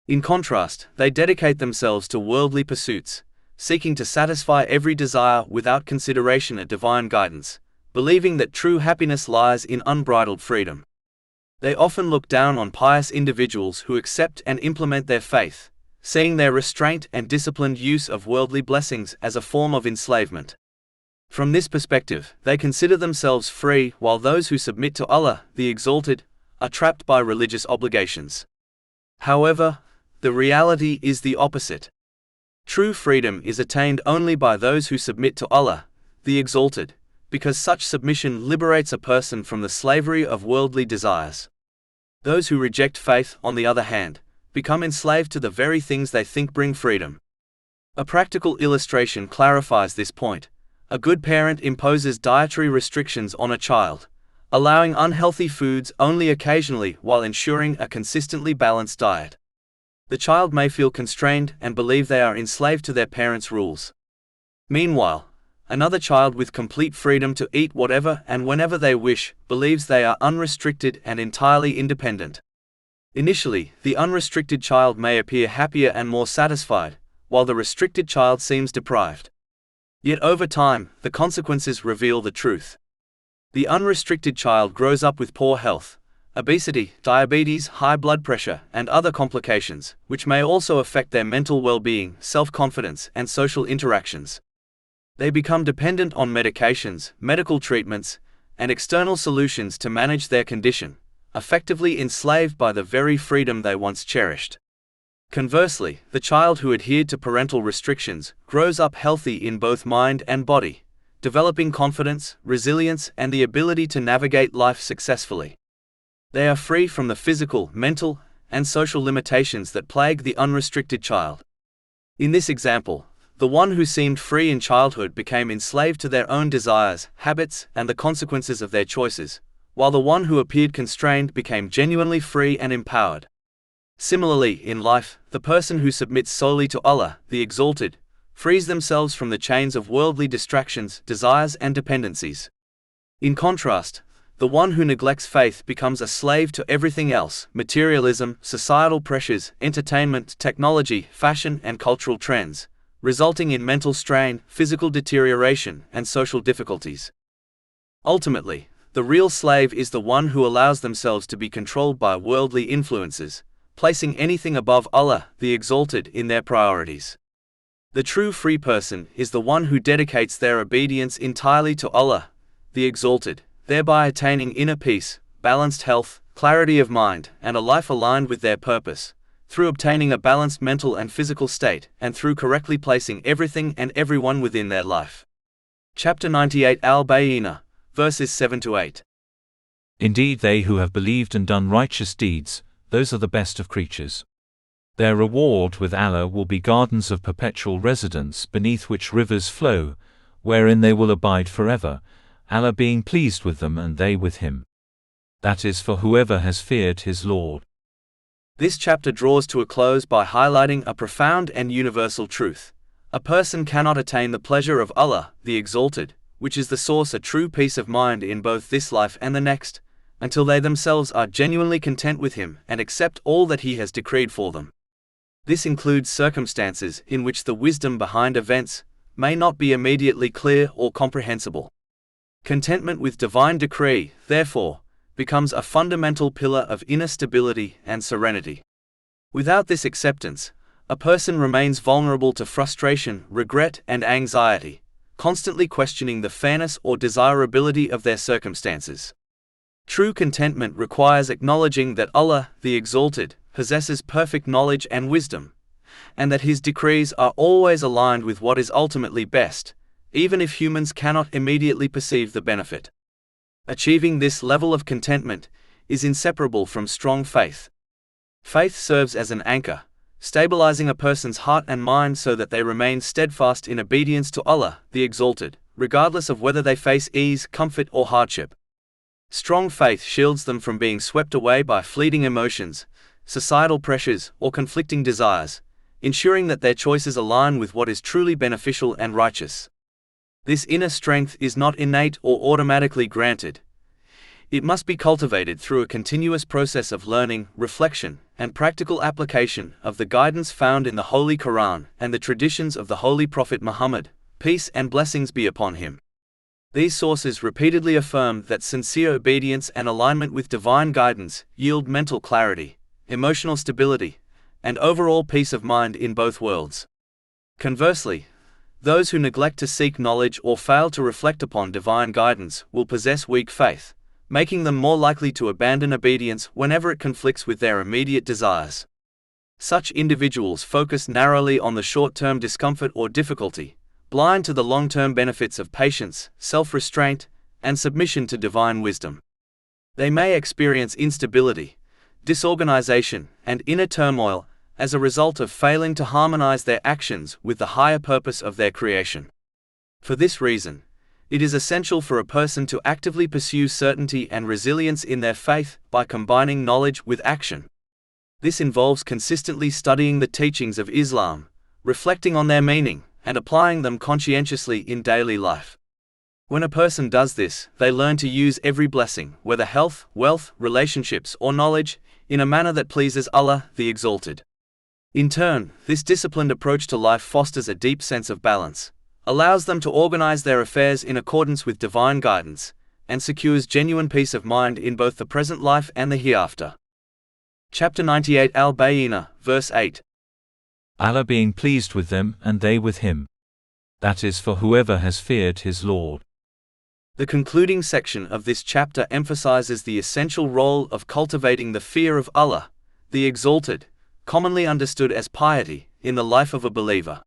In contrast, they dedicate themselves to worldly pursuits, seeking to satisfy every desire without consideration of divine guidance, believing that true happiness lies in unbridled freedom. They often look down on pious individuals who accept and implement their faith, seeing their restraint and disciplined use of worldly blessings as a form of enslavement. From this perspective, they consider themselves free, while those who submit to Allah, the Exalted, are trapped by religious obligations. However, the reality is the opposite. True freedom is attained only by those who submit to Allah, the Exalted, because such submission liberates a person from the slavery of worldly desires. Those who reject faith, on the other hand, become enslaved to the very things they think bring freedom. A practical illustration clarifies this point. A good parent imposes dietary restrictions on a child, allowing unhealthy foods only occasionally while ensuring a consistently balanced diet. The child may feel constrained and believe they are enslaved to their parents' rules. Meanwhile, another child with complete freedom to eat whatever and whenever they wish believes they are unrestricted and entirely independent. Initially, the unrestricted child may appear happier and more satisfied, while the restricted child seems deprived. Yet over time, the consequences reveal the truth. The unrestricted child grows up with poor health, obesity, diabetes, high blood pressure, and other complications, which may also affect their mental well-being, self-confidence, and social interactions. They become dependent on medications, medical treatments, and external solutions to manage their condition, effectively enslaved by the very freedom they once cherished. Conversely, the child who adhered to parental restrictions grows up healthy in both mind and body, developing confidence, resilience, and the ability to navigate life successfully. They are free from the physical, mental, and social limitations that plague the unrestricted child. In this example, the one who seemed free in childhood became enslaved to their own desires, habits, and the consequences of their choices, while the one who appeared constrained became genuinely free and empowered. Similarly, in life, the person who submits solely to Allah, the Exalted, frees themselves from the chains of worldly distractions, desires, and dependencies. In contrast, the one who neglects faith becomes a slave to everything else: materialism, societal pressures, entertainment, technology, fashion, and cultural trends, resulting in mental strain, physical deterioration, and social difficulties. Ultimately, the real slave is the one who allows themselves to be controlled by worldly influences, placing anything above Allah, the Exalted, in their priorities. The true free person is the one who dedicates their obedience entirely to Allah, the Exalted, thereby attaining inner peace, balanced health, clarity of mind, and a life aligned with their purpose, through obtaining a balanced mental and physical state, and through correctly placing everything and everyone within their life. Chapter 98 Al-Bayyinah, verses 7-8. Indeed, they who have believed and done righteous deeds, those are the best of creatures. Their reward with Allah will be gardens of perpetual residence beneath which rivers flow, wherein they will abide forever, Allah being pleased with them and they with him. That is for whoever has feared his Lord. This chapter draws to a close by highlighting a profound and universal truth. A person cannot attain the pleasure of Allah, the Exalted, which is the source of true peace of mind in both this life and the next, until they themselves are genuinely content with him and accept all that he has decreed for them. This includes circumstances in which the wisdom behind events may not be immediately clear or comprehensible. Contentment with divine decree, therefore, becomes a fundamental pillar of inner stability and serenity. Without this acceptance, a person remains vulnerable to frustration, regret, and anxiety, constantly questioning the fairness or desirability of their circumstances. True contentment requires acknowledging that Allah, the Exalted, possesses perfect knowledge and wisdom, and that his decrees are always aligned with what is ultimately best, even if humans cannot immediately perceive the benefit. Achieving this level of contentment is inseparable from strong faith. Faith serves as an anchor, stabilizing a person's heart and mind so that they remain steadfast in obedience to Allah, the Exalted, regardless of whether they face ease, comfort, or hardship. Strong faith shields them from being swept away by fleeting emotions, societal pressures, or conflicting desires, ensuring that their choices align with what is truly beneficial and righteous. This inner strength is not innate or automatically granted. It must be cultivated through a continuous process of learning, reflection, and practical application of the guidance found in the Holy Quran and the traditions of the Holy Prophet Muhammad, peace and blessings be upon him. These sources repeatedly affirm that sincere obedience and alignment with divine guidance yield mental clarity, emotional stability, and overall peace of mind in both worlds. Conversely, those who neglect to seek knowledge or fail to reflect upon divine guidance will possess weak faith, making them more likely to abandon obedience whenever it conflicts with their immediate desires. Such individuals focus narrowly on the short-term discomfort or difficulty, blind to the long-term benefits of patience, self-restraint, and submission to divine wisdom. They may experience instability, disorganization, and inner turmoil as a result of failing to harmonize their actions with the higher purpose of their creation. For this reason, it is essential for a person to actively pursue certainty and resilience in their faith by combining knowledge with action. This involves consistently studying the teachings of Islam, reflecting on their meaning, and applying them conscientiously in daily life. When a person does this, they learn to use every blessing, whether health, wealth, relationships, or knowledge, in a manner that pleases Allah, the Exalted. In turn, this disciplined approach to life fosters a deep sense of balance, allows them to organize their affairs in accordance with divine guidance, and secures genuine peace of mind in both the present life and the hereafter. Chapter 98 Al-Bayyinah, verse 8. Allah being pleased with them and they with him. That is for whoever has feared his Lord. The concluding section of this chapter emphasizes the essential role of cultivating the fear of Allah, the Exalted, commonly understood as piety, in the life of a believer.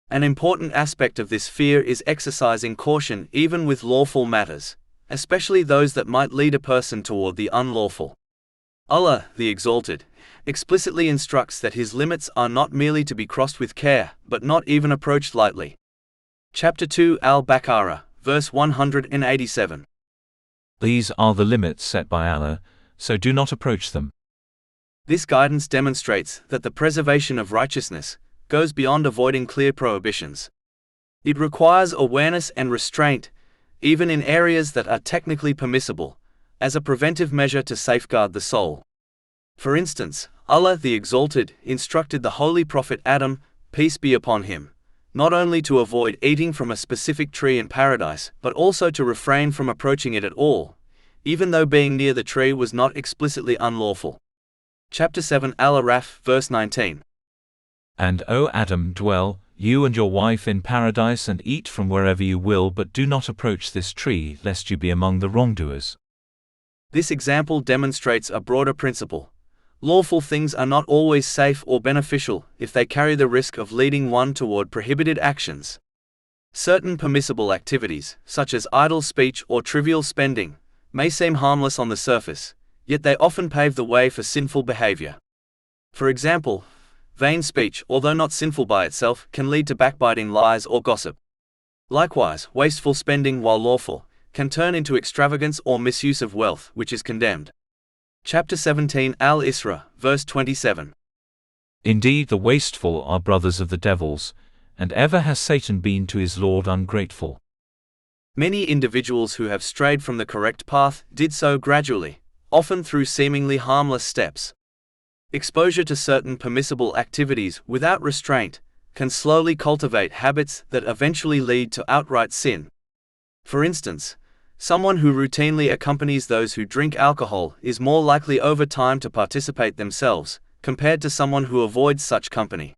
An important aspect of this fear is exercising caution even with lawful matters, especially those that might lead a person toward the unlawful. Allah, the Exalted, explicitly instructs that his limits are not merely to be crossed with care, but not even approached lightly. Chapter 2 Al-Baqarah, verse 187. These are the limits set by Allah, so do not approach them. This guidance demonstrates that the preservation of righteousness goes beyond avoiding clear prohibitions. It requires awareness and restraint, even in areas that are technically permissible, as a preventive measure to safeguard the soul. For instance, Allah the Exalted instructed the Holy Prophet Adam, peace be upon him, not only to avoid eating from a specific tree in paradise, but also to refrain from approaching it at all, even though being near the tree was not explicitly unlawful. Chapter 7 Al-Araf, verse 19. And O Adam, dwell, you and your wife in paradise and eat from wherever you will, but do not approach this tree, lest you be among the wrongdoers. This example demonstrates a broader principle. Lawful things are not always safe or beneficial if they carry the risk of leading one toward prohibited actions. Certain permissible activities, such as idle speech or trivial spending, may seem harmless on the surface, yet they often pave the way for sinful behavior. For example, vain speech, although not sinful by itself, can lead to backbiting, lies, or gossip. Likewise, wasteful spending, while lawful, can turn into extravagance or misuse of wealth, which is condemned. Chapter 17 Al-Isra, verse 27. Indeed, the wasteful are brothers of the devils, and ever has Satan been to his Lord ungrateful. Many individuals who have strayed from the correct path did so gradually, often through seemingly harmless steps. Exposure to certain permissible activities without restraint can slowly cultivate habits that eventually lead to outright sin. For instance, someone who routinely accompanies those who drink alcohol is more likely over time to participate themselves, compared to someone who avoids such company.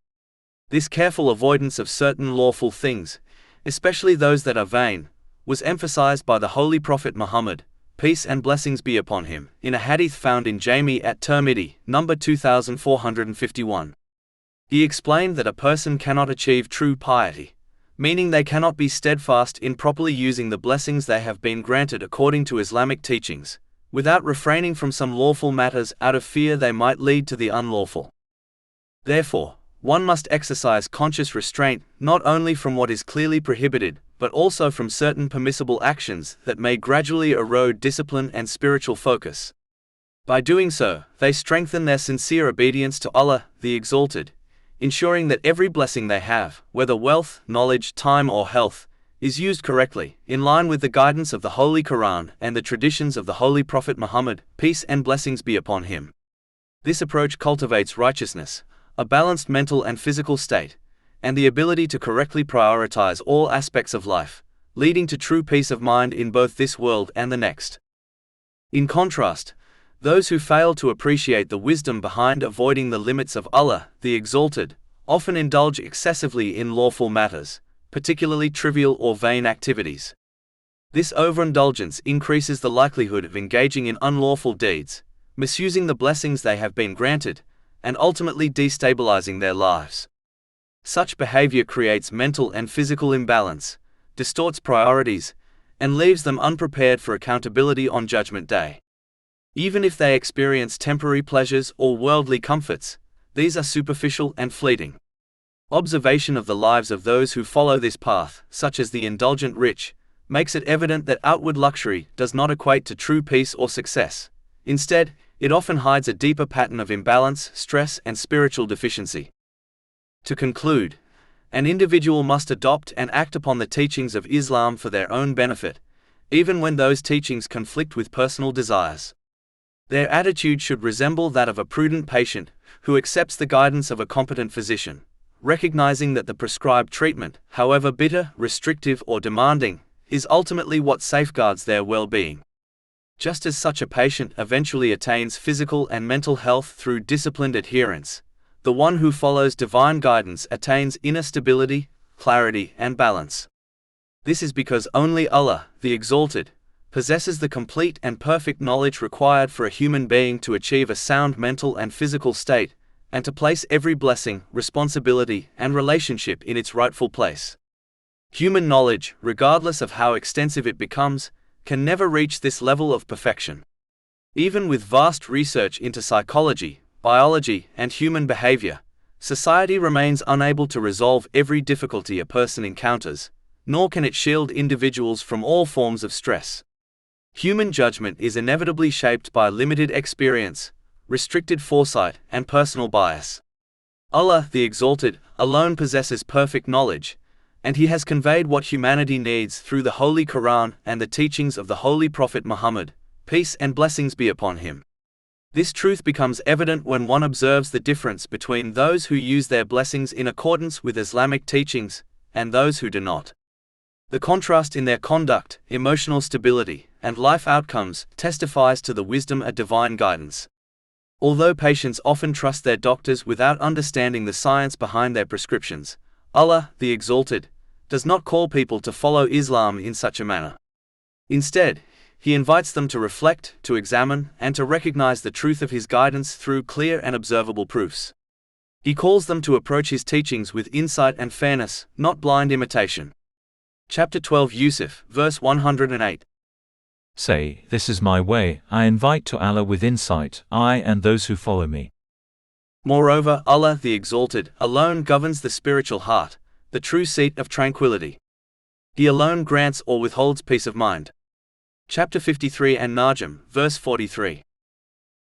This careful avoidance of certain lawful things, especially those that are vain, was emphasized by the Holy Prophet Muhammad, peace and blessings be upon him, in a hadith found in Jami at-Tirmidhi, number 2451. He explained that a person cannot achieve true piety, meaning they cannot be steadfast in properly using the blessings they have been granted according to Islamic teachings, without refraining from some lawful matters out of fear they might lead to the unlawful. Therefore, one must exercise conscious restraint not only from what is clearly prohibited, but also from certain permissible actions that may gradually erode discipline and spiritual focus. By doing so, they strengthen their sincere obedience to Allah, the Exalted, ensuring that every blessing they have, whether wealth, knowledge, time or health, is used correctly, in line with the guidance of the Holy Quran and the traditions of the Holy Prophet Muhammad, peace and blessings be upon him. This approach cultivates righteousness, a balanced mental and physical state, and the ability to correctly prioritize all aspects of life, leading to true peace of mind in both this world and the next. In contrast, those who fail to appreciate the wisdom behind avoiding the limits of Allah, the Exalted, often indulge excessively in lawful matters, particularly trivial or vain activities. This overindulgence increases the likelihood of engaging in unlawful deeds, misusing the blessings they have been granted, and ultimately destabilizing their lives. Such behavior creates mental and physical imbalance, distorts priorities, and leaves them unprepared for accountability on Judgment Day. Even if they experience temporary pleasures or worldly comforts, these are superficial and fleeting. Observation of the lives of those who follow this path, such as the indulgent rich, makes it evident that outward luxury does not equate to true peace or success. Instead, it often hides a deeper pattern of imbalance, stress, and spiritual deficiency. To conclude, an individual must adopt and act upon the teachings of Islam for their own benefit, even when those teachings conflict with personal desires. Their attitude should resemble that of a prudent patient who accepts the guidance of a competent physician, recognizing that the prescribed treatment, however bitter, restrictive, or demanding, is ultimately what safeguards their well-being. Just as such a patient eventually attains physical and mental health through disciplined adherence, the one who follows divine guidance attains inner stability, clarity, and balance. This is because only Allah, the Exalted, possesses the complete and perfect knowledge required for a human being to achieve a sound mental and physical state, and to place every blessing, responsibility, and relationship in its rightful place. Human knowledge, regardless of how extensive it becomes, can never reach this level of perfection. Even with vast research into psychology, biology, and human behavior, society remains unable to resolve every difficulty a person encounters, nor can it shield individuals from all forms of stress. Human judgment is inevitably shaped by limited experience, restricted foresight, and personal bias. Allah, the Exalted, alone possesses perfect knowledge, and He has conveyed what humanity needs through the Holy Quran and the teachings of the Holy Prophet Muhammad, peace and blessings be upon him. This truth becomes evident when one observes the difference between those who use their blessings in accordance with Islamic teachings and those who do not. The contrast in their conduct, emotional stability, and life outcomes testifies to the wisdom of divine guidance. Although patients often trust their doctors without understanding the science behind their prescriptions, Allah, the Exalted, does not call people to follow Islam in such a manner. Instead, He invites them to reflect, to examine, and to recognize the truth of His guidance through clear and observable proofs. He calls them to approach His teachings with insight and fairness, not blind imitation. Chapter 12 Yusuf, verse 108. Say, this is my way, I invite to Allah with insight, I and those who follow me. Moreover, Allah, the Exalted, alone governs the spiritual heart, the true seat of tranquility. He alone grants or withholds peace of mind. Chapter 53 and Najm, verse 43.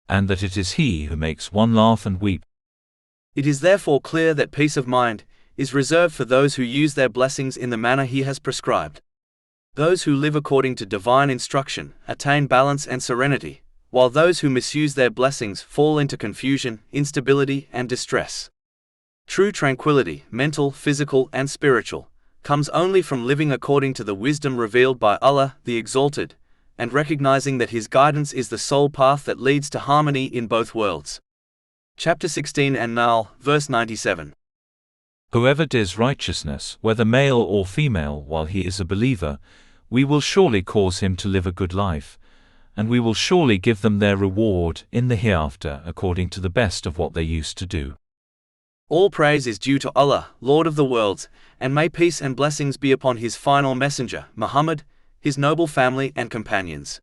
And that it is He who makes one laugh and weep. It is therefore clear that peace of mind is reserved for those who use their blessings in the manner He has prescribed. Those who live according to divine instruction attain balance and serenity, while those who misuse their blessings fall into confusion, instability, and distress. True tranquility, mental, physical, and spiritual, comes only from living according to the wisdom revealed by Allah, the Exalted, and recognizing that His guidance is the sole path that leads to harmony in both worlds. Chapter 16 and Nahl, verse 97. Whoever does righteousness, whether male or female, while he is a believer, we will surely cause him to live a good life, and we will surely give them their reward in the hereafter according to the best of what they used to do. All praise is due to Allah, Lord of the worlds, and may peace and blessings be upon his final messenger, Muhammad, his noble family and companions.